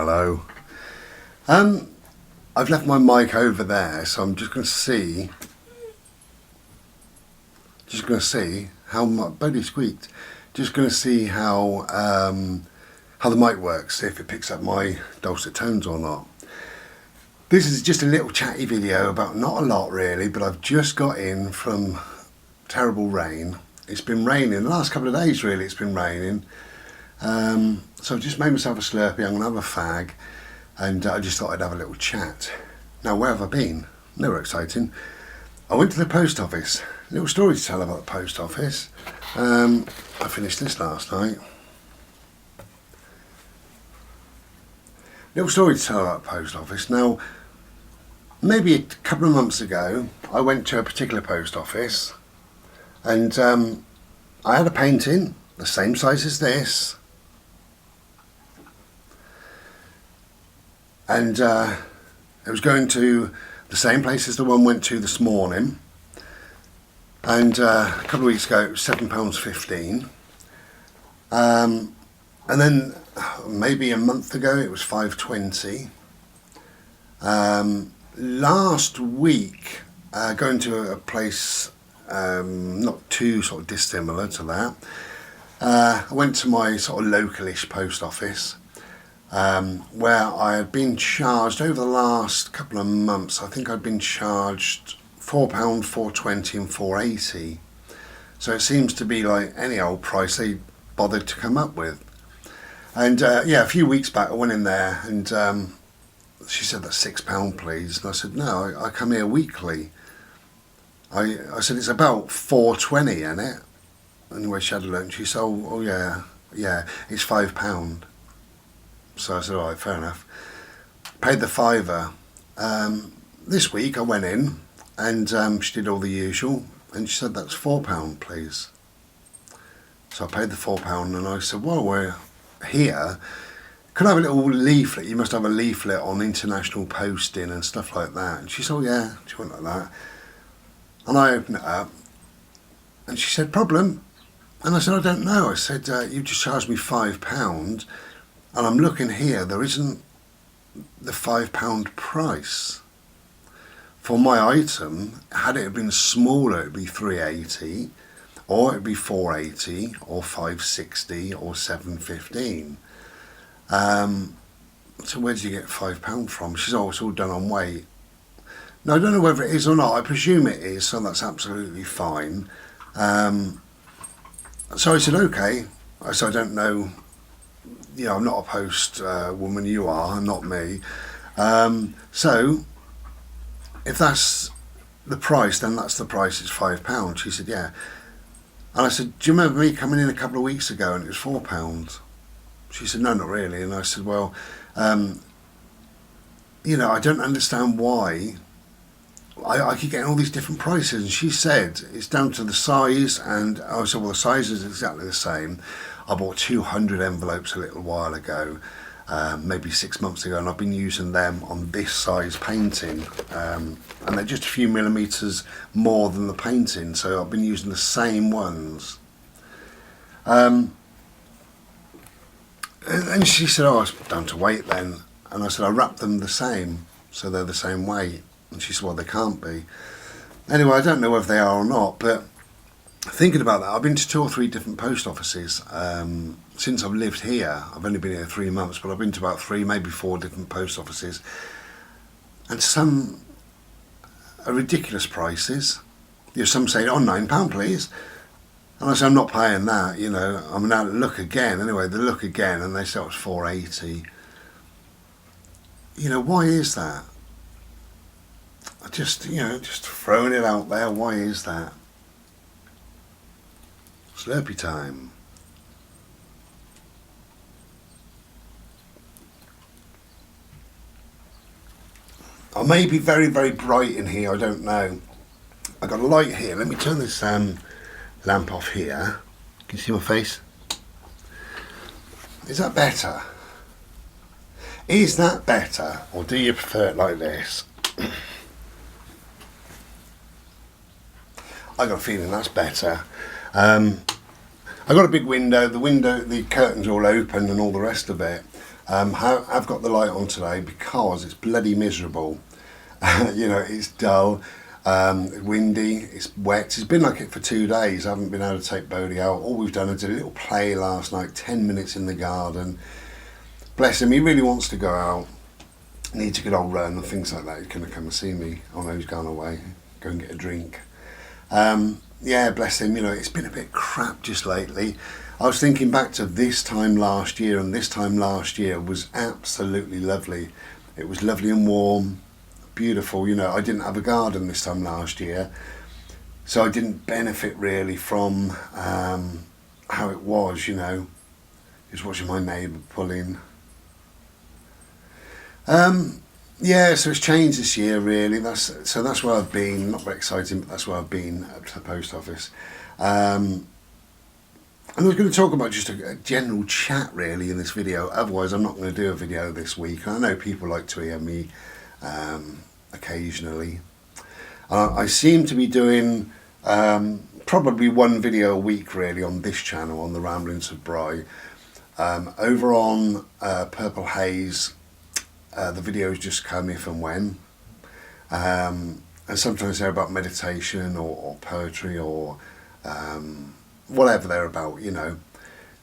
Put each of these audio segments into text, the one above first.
Hello. I've left my mic over there, so I'm just going to see how my Bodie squeaked. Just going to see how the mic works, see if it picks up my dulcet tones or not. This is just a little chatty video about not a lot really, but I've just got in from terrible rain. It's been raining the last couple of days. Really, it's been raining. So I've just made myself a Slurpee. I'm going to have a fag, and I just thought I'd have a little chat. Now, where have I been? Never exciting. I went to the post office. A little story to tell about the post office. I finished this last night. Little story to tell about the post office. Now, maybe a couple of months ago, I went to a particular post office, and I had a painting the same size as this. And it was going to the same place as the one went to this morning. And a couple of weeks ago it was £7.15. And then maybe a month ago it was £5.20. Last week, going to a place not too sort of dissimilar to that, I went to my sort of localish post office. Where I had been charged over the last couple of months. I think I'd been charged £4, £4.20 and £4.80. So it seems to be like any old price they bothered to come up with. And yeah, a few weeks back I went in there and she said, "That's £6 please." And I said, "No, I come here weekly." I said, "It's about £4.20 in it." Anyway, she had a look and she said, oh yeah, it's £5. So I said, all right, fair enough. Paid the £5. This week I went in and she did all the usual and she said, "That's £4 please." So I paid the £4 and I said, "Well, we're here. Could I have a little leaflet? You must have a leaflet on international posting and stuff like that." And she said, "Oh yeah," she went like that. And I opened it up and she said, "Problem?" And I said, "I don't know." I said, "You just charged me £5. And I'm looking here, there isn't the £5 price. For my item, had it been smaller, it'd be £3.80, or it'd be £4.80, or £5.60, or £7.15. So where did you get £5 from? She said, "Oh, it's all done on weight." Now, I don't know whether it is or not. I presume it is, so that's absolutely fine. So I said, okay. I said, "I don't know. You know, I'm not a post woman, you are, not me. So, if that's the price, then that's the price, it's £5. She said, "Yeah." And I said, "Do you remember me coming in a couple of weeks ago and it was £4? She said, "No, not really." And I said, "Well, you know, I don't understand why I keep getting all these different prices." And she said, "It's down to the size." And I said, "Well, the size is exactly the same. I bought 200 envelopes a little while ago, maybe 6 months ago, and I've been using them on this size painting. And they're just a few millimetres more than the painting, so I've been using the same ones." And she said, "Oh, it's down to weight then." And I said, "I wrapped them the same, so they're the same weight." And she said, "Well, they can't be." Anyway, I don't know whether they are or not, but thinking about that, I've been to 2 or 3 different post offices since I've lived here. I've only been here 3 months, but I've been to about 3, maybe 4 different post offices, and some are ridiculous prices. You know, some say, "Oh, £9 please," and I say, "I'm not paying that." You know, I'm now look again. Anyway, they look again and they say, "Oh, it's £4.80." You know, why is that? I just, you know, just throwing it out there. Why is that? Slurpee time. I may be very, very bright in here, I don't know. I've got a light here. Let me turn this lamp off here. Can you see my face? Is that better? Is that better? Or do you prefer it like this? I got a feeling that's better. I've got a big window. The curtains are all open and all the rest of it. I've got the light on today because it's bloody miserable. You know, it's dull, windy, it's wet. It's been like it for 2 days. I haven't been able to take Bodie out. All we've done is a little play last night, 10 minutes in the garden. Bless him, he really wants to go out. Needs a good old run and things like that. He's going to come and see me. Oh no, he's gone away. Go and get a drink. Yeah, bless him, you know, it's been a bit crap just lately. I was thinking back to this time last year, and this time last year was absolutely lovely. It was lovely and warm, beautiful. You know, I didn't have a garden this time last year, so I didn't benefit really from how it was, you know. Just watching my neighbour pull in. Yeah, so it's changed this year really. That's where I've been. Not very exciting, but that's where I've been at the post office. And I was going to talk about just a general chat really in this video. Otherwise, I'm not going to do a video this week. I know people like to hear me occasionally. I seem to be doing probably one video a week really on this channel, on the Ramblings of Bry. Over on Purple Haze. The videos just come if and when, and sometimes they're about meditation or poetry or whatever they're about, you know.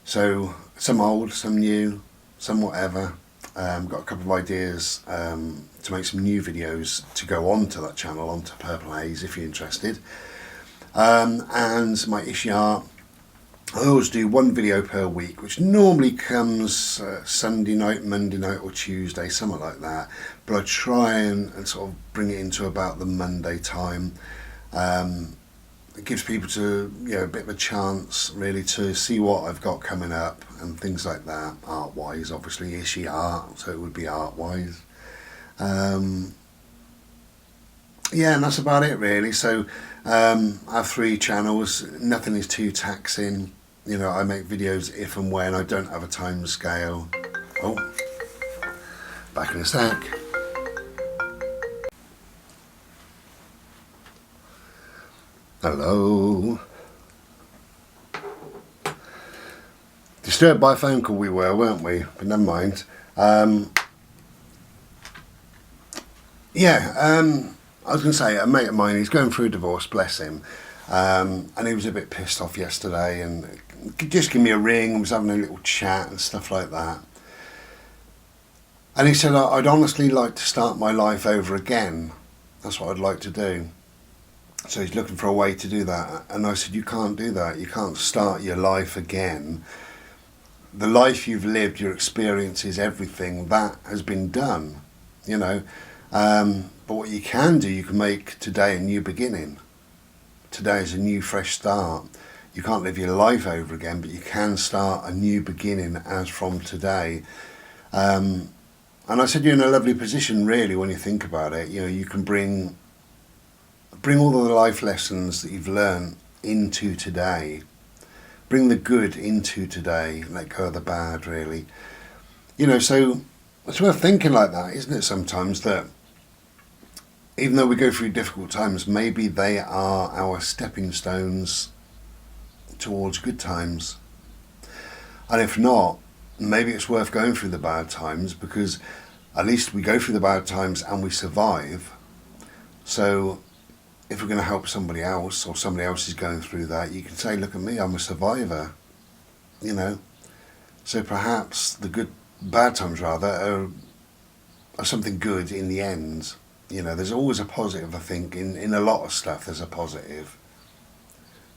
So some old, some new, some whatever. Got a couple of ideas to make some new videos to go onto that channel, onto Purple Haze if you're interested. And my issue art. I always do one video per week, which normally comes Sunday night, Monday night or Tuesday, something like that. But I try and sort of bring it into about the Monday time. It gives people to, you know, a bit of a chance really to see what I've got coming up and things like that, art-wise, obviously, issue art, so it would be art-wise. Yeah, and that's about it really. So I have 3 channels, nothing is too taxing. You know, I make videos if and when. I don't have a time scale. Oh, back in a sec. Hello. Disturbed by a phone call we were, weren't we? But never mind. Yeah, I was going to say, a mate of mine, he's going through a divorce, bless him. And he was a bit pissed off yesterday and just give me a ring and was having a little chat and stuff like that. And he said, I'd honestly like to start my life over again. That's what I'd like to do. So he's looking for a way to do that. And I said, you can't do that. You can't start your life again. The life you've lived, your experiences, everything, that has been done, you know. But what you can do, you can make today a new beginning. Today is a new fresh start. You can't live your life over again, but you can start a new beginning as from today. And I said you're in a lovely position really when you think about it. You know, you can bring all of the life lessons that you've learned into today. Bring the good into today, let go of the bad really. You know, so it's worth thinking like that, isn't it, sometimes, that even though we go through difficult times, maybe they are our stepping stones towards good times. And if not, maybe it's worth going through the bad times, because at least we go through the bad times and we survive. So if we're going to help somebody else, or somebody else is going through that, you can say, look at me, I'm a survivor, you know. So perhaps the bad times rather, are something good in the end. You know, there's always a positive, I think, in a lot of stuff there's a positive.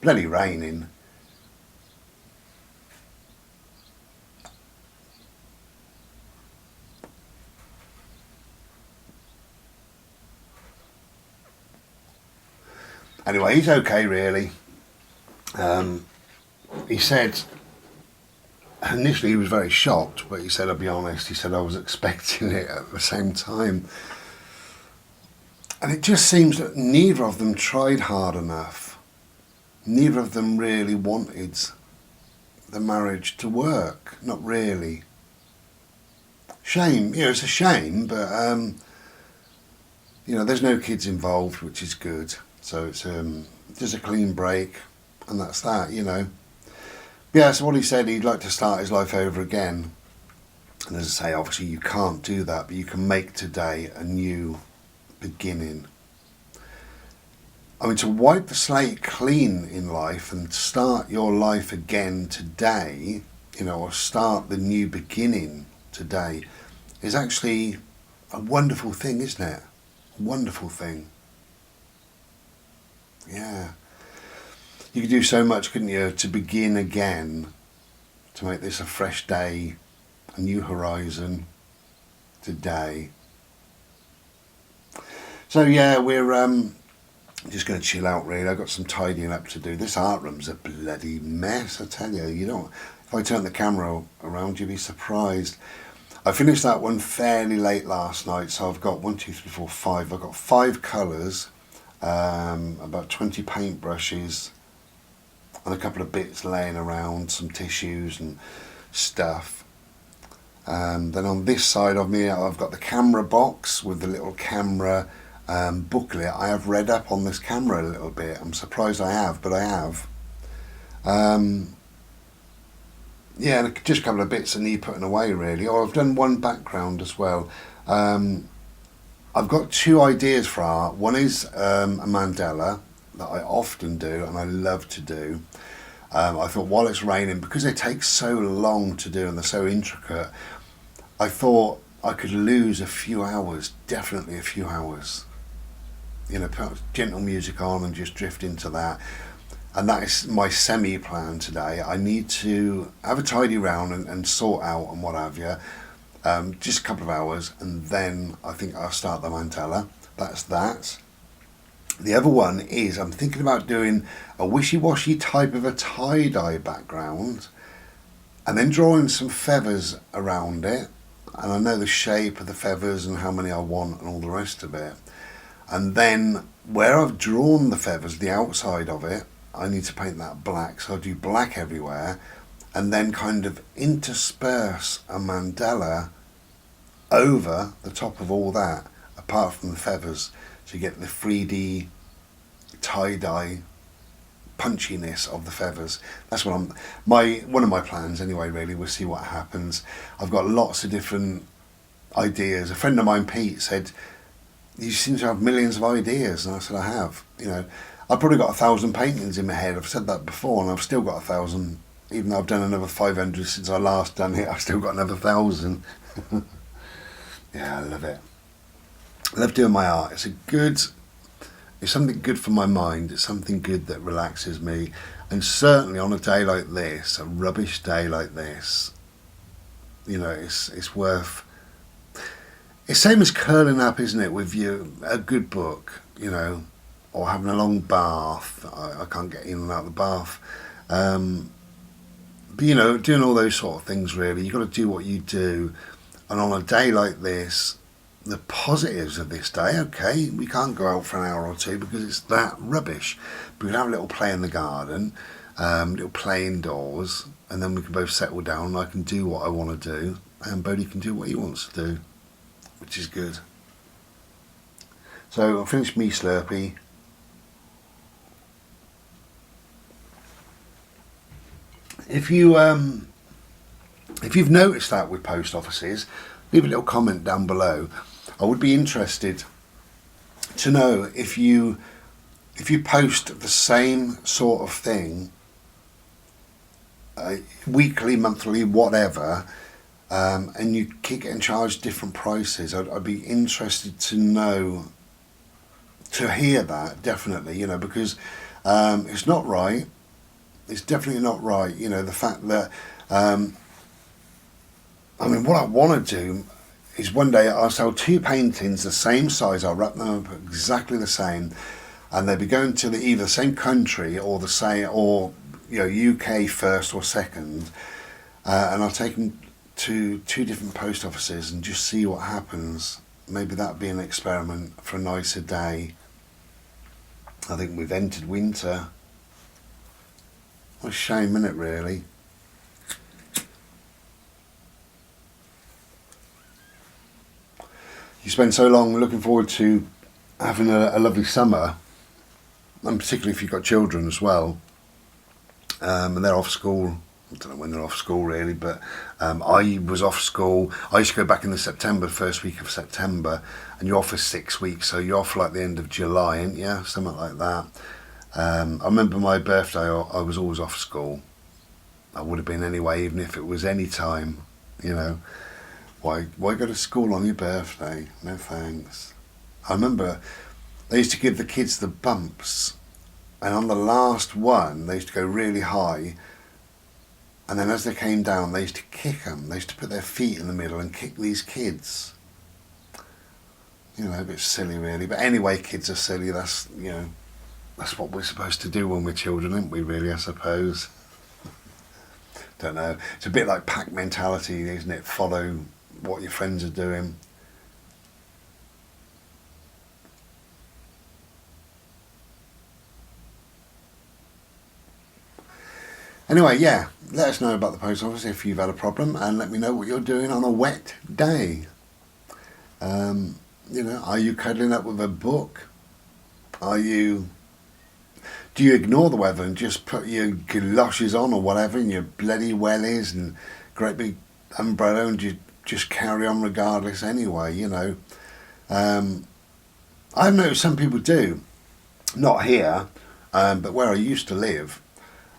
Bloody raining. Anyway, he's okay really. He said, initially he was very shocked, but he said, I'll be honest, he said I was expecting it at the same time. And it just seems that neither of them tried hard enough. Neither of them really wanted the marriage to work. Not really. Shame, you know, it's a shame, but, you know, there's no kids involved, which is good. So it's just a clean break, and that's that, you know. Yeah, so what he said, he'd like to start his life over again. And as I say, obviously you can't do that, but you can make today a new beginning. I mean, to wipe the slate clean in life and start your life again today, or start the new beginning today, is actually a wonderful thing, isn't it? A wonderful thing. Yeah. You could do so much, couldn't you, to begin again, to make this a fresh day, a new horizon today. So yeah, we're just going to chill out really. I've got some tidying up to do. This art room's a bloody mess, I tell you. If I turn the camera around, you'd be surprised. I finished that one fairly late last night, so I've got 1, 2, 3, 4, 5. I've got 5 colours, about 20 paintbrushes, and a couple of bits laying around, some tissues and stuff. Then on this side of me, I've got the camera box with the little camera booklet. I have read up on this camera a little bit. I'm surprised I have, but I have. Yeah, just a couple of bits that need putting away really. Oh, I've done one background as well. I've got 2 ideas for art. One is a mandala that I often do and I love to do. I thought while it's raining, because they take so long to do and they're so intricate, I thought I could lose a few hours, definitely a few hours. Put gentle music on and just drift into that. And that is my semi-plan today. I need to have a tidy round and sort out and what have you. Just a couple of hours, and then I think I'll start the mandala. That's that. The other one is I'm thinking about doing a wishy-washy type of a tie-dye background and then drawing some feathers around it. And I know the shape of the feathers and how many I want and all the rest of it. And then where I've drawn the feathers, the outside of it, I need to paint that black. So I'll do black everywhere and then kind of intersperse a mandala over the top of all that, apart from the feathers, to get the 3D tie-dye punchiness of the feathers. That's what one of my plans anyway, really. We'll see what happens. I've got lots of different ideas. A friend of mine, Pete, said, "You seem to have millions of ideas." And I said, I have. I've probably got 1,000 paintings in my head. I've said that before, and I've still got 1,000. Even though I've done another 500 since I last done it, I've still got another 1,000. Yeah, I love it. I love doing my art. It's something good for my mind. It's something good that relaxes me. And certainly on a day like this, a rubbish day like this, it's worth. It's same as curling up, isn't it, with a good book, or having a long bath. I can't get in and out of the bath. But doing all those sort of things really, you've got to do what you do. And on a day like this, the positives of this day, okay, we can't go out for an hour or two because it's that rubbish. But we can have a little play in the garden, little play indoors, and then we can both settle down and I can do what I want to do and Bodhi can do what he wants to do, which is good. So I'll finish me Slurpee. If you've noticed that with post offices, leave a little comment down below. I would be interested to know if you post the same sort of thing weekly, monthly, whatever, and you keep getting charged different prices. I'd be interested to know, to hear that, definitely, because it's not right. It's definitely not right, the fact that, what I want to do is one day I'll sell 2 paintings the same size, I'll wrap them up exactly the same, and they'll be going to either the same country or the same, or UK first or second, and I'll take them to 2 different post offices and just see what happens. Maybe that'd be an experiment for a nicer day. I think we've entered winter. What a shame, isn't it, really? You spend so long looking forward to having a lovely summer, and particularly if you've got children as well, and they're off school I don't know when they're off school really, but I was off school. I used to go back in the September, first week of September, and you're off for 6 weeks, so you're off like the end of July, ain't you? Something like that. I remember my birthday, I was always off school. I would have been anyway, even if it was any time, you know. Why go to school on your birthday? No thanks. I remember they used to give the kids the bumps, and on the last one they used to go really high, and then as they came down they used to kick them. They used to put their feet in the middle and kick these kids. You know, a bit silly really, but anyway, kids are silly. That's, you know, that's what we're supposed to do when we're children, aren't we really, I suppose. Don't know, it's a bit like pack mentality, isn't it? Follow what your friends are doing. Anyway, yeah, let us know about the post office if you've had a problem, and let me know what you're doing on a wet day. You know, are you cuddling up with a book? Do you ignore the weather and just put your galoshes on or whatever and your bloody wellies and great big umbrella and you just carry on regardless anyway, you know? I've noticed some people do, not here, but where I used to live.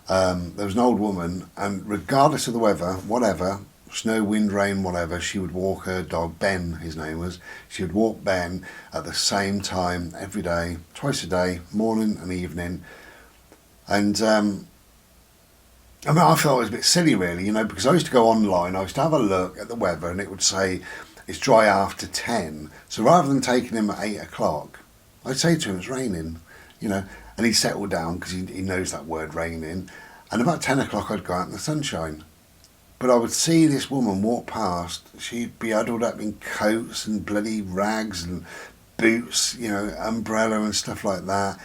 There was an old woman, and regardless of the weather, whatever, snow, wind, rain, whatever, she would walk her dog, Ben, his name was, she would walk Ben at the same time every day, twice a day, morning and evening. And I mean, I felt it was a bit silly really, you know, because I used to go online, I used to have a look at the weather and it would say it's dry after 10. So rather than taking him at 8 o'clock, I'd say to him it's raining, you know, and he'd settle down because he knows that word, raining. And about 10 o'clock I'd go out in the sunshine. But I would see this woman walk past, she'd be huddled up in coats and bloody rags and boots, you know, umbrella and stuff like that.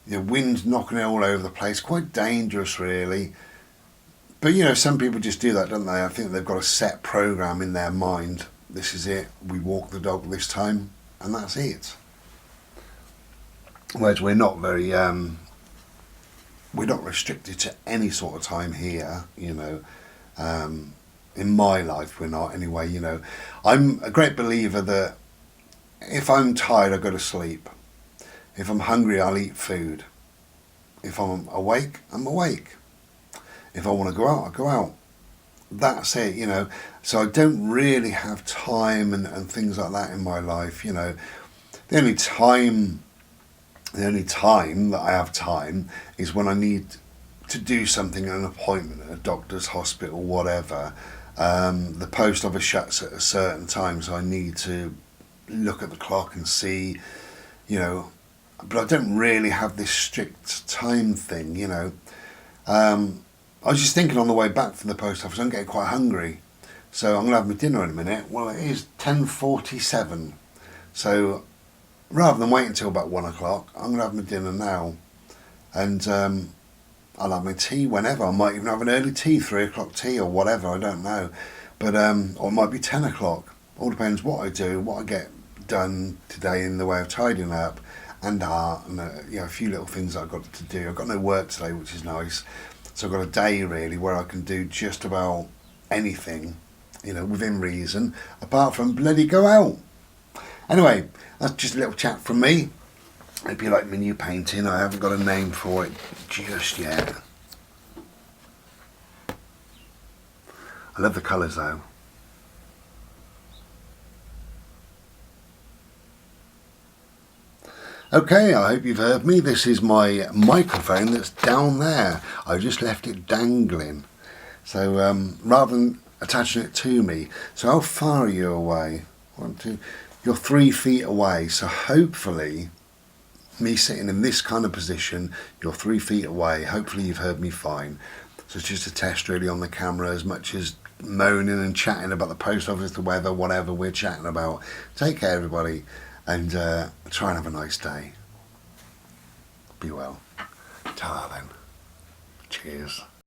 You know, wind knocking it all over the place, quite dangerous really. But you know, some people just do that, don't they? I think they've got a set program in their mind. This is it, we walk the dog this time, and that's it. Whereas we're not very, we're not restricted to any sort of time here, you know. In my life, we're not anyway, you know. I'm a great believer that if I'm tired, I go to sleep. If I'm hungry, I'll eat food. If I'm awake, I'm awake. If I want to go out, I go out. That's it, you know. So I don't really have time and things like that in my life, you know. The only time that I have time is when I need to do something, an appointment at a doctor's, hospital, whatever. The post office shuts at a certain time, so I need to look at the clock and see, you know. But I don't really have this strict time thing, you know. I was just thinking on the way back from the post office, I'm getting quite hungry. So I'm going to have my dinner in a minute. Well, it is 10:47. So rather than wait until about 1 o'clock, I'm going to have my dinner now. And I'll have my tea whenever. I might even have an early tea, 3 o'clock tea or whatever, I don't know. But or it might be 10 o'clock. All depends what I do, what I get done today in the way of tidying up and art and you know, a few little things I've got to do. I've got no work today, which is nice. So I've got a day really where I can do just about anything, you know, within reason, apart from bloody go out. Anyway, that's just a little chat from me. Hope you like my new painting. I haven't got a name for it just yet. I love the colours though. Okay, I hope you've heard me. This is my microphone that's down there. I just left it dangling. So rather than attaching it to me, so how far are you away? 1, 2, you're 3 feet away. So hopefully, me sitting in this kind of position, you're 3 feet away. Hopefully you've heard me fine. So it's just a test really on the camera, as much as moaning and chatting about the post office, the weather, whatever we're chatting about. Take care everybody. And try and have a nice day. Be well. Ta then. Cheers.